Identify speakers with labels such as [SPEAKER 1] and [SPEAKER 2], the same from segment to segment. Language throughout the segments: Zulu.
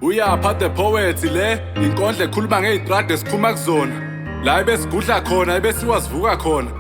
[SPEAKER 1] Uyapha the poet le inkondlo ekhuluma ngey'trade siphuma kuzona la ebesigudla khona ebesiwazivuka khona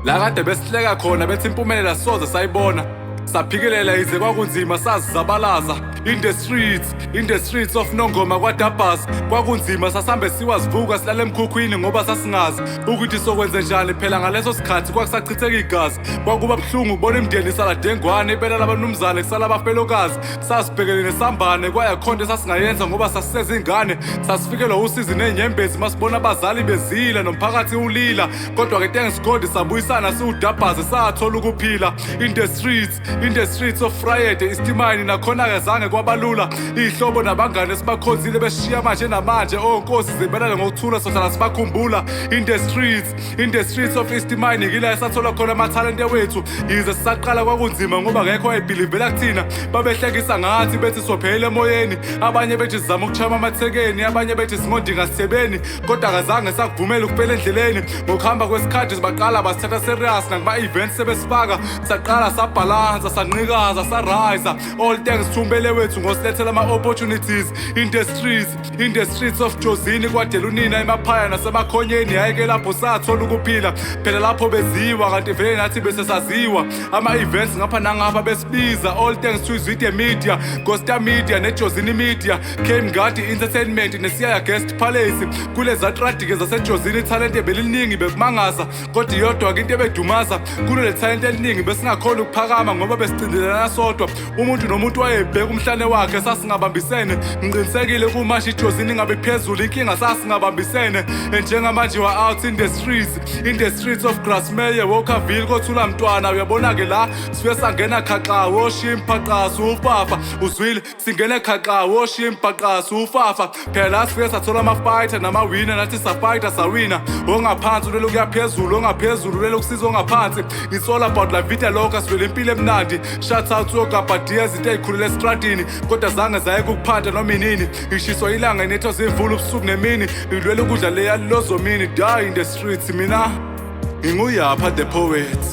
[SPEAKER 1] la kade besihleka khona bethi impumelelo soze sayibona saphikelela ize kwakunzima sazizabalaza in the streets of Nongoma kwaDabhas kwakunzima sasambe siwazivuka silale emkhukhwini ngoba sasingazi ukuthi sokwenze njani phela ngaleso sikhathi kwakusachitheka igazi kwakuba buhlungu ukubona imndeni isaladengwane ibela labanumzane kusala abafelokazi sasibhekene nesambane kwayakhonto sasingayenza ngoba sasisezingane sasifikelwa usizi nenyembezi masibona abazali bezila nomphakathi ulila kodwa-ke thanks God sabuyisana siwuDabhas sathola ukuphila in the streets of Friday isitimani nakhona-ke zange kwabalula iy'hlobo nabangane esibakhonzile beshiya manje namanje onkosi zibelele ngokuthula sohlala sibakhumbula in the streets of Istimine kila esathola khona amathalente wethu yize sisaqala kwakunzima ngoba ngekho wayebhilivela kuthina babehlekisa ngathi bethi sophelele emoyeni abanye bethi sizama ukuchama amathekeni abanye bethi singondinga sithebeni kodwa kazange sakuvumela ukuphela endleleni ngokuhamba kwesikhathi sibaqala basithatha serious nakuma-events sebesifaka saqala sabhalansa sanqikaza sarayisa all thanks thumbele wethu ngosilethela ama-opportunities in the streets of Jozini kwadela unina emaphaya nasemakhonyeni yayike lapho sathola ukuphila phela lapho beziwa kanti vele nathi besesaziwa ama-events ngapha nangapha besibiza all thanks to Zwide Media, Costa Media neJozini Media, Came Ngadi Entertainment neSiyaya Guest Palace kuleza trade-ke zasejozini ithalente beliningi bekumangaza kodwa iyodwa-ke into ebedumaza kulele thalente eliningi besingakhona ukuphakama ngoba besicindelana sodwa umuntu nomuntu wayebheka umhlane wakhe sasingabambisene ngiqinisekile kumasha ijozini ingabe phezulu inkinga sasingabambisene njengamanje wa-out in the streets of Grasmere Walkerville kothula mntwana uyabona-ke la sife sangena khaxa woshimpaqasi ufafa uzwile singene khaxa woshimpaqasi ufafa phela la sifike sathola ama-fighter namawina nathi safayitha sawina ongaphansi ulele kuyaphezulu ongaphezulu ulele kusiza ongaphansi it's all about la vida loca sivele impilo emnandi shout out to ogabadiya izinto ey'khulele estradini kodwa zange zayeke ukuphanda noma inini ngishiswa ilanga inetho zimvula ubusuku nemini ngilwela ukudla leya lozomini die in the streets mina nginguyapha the poet.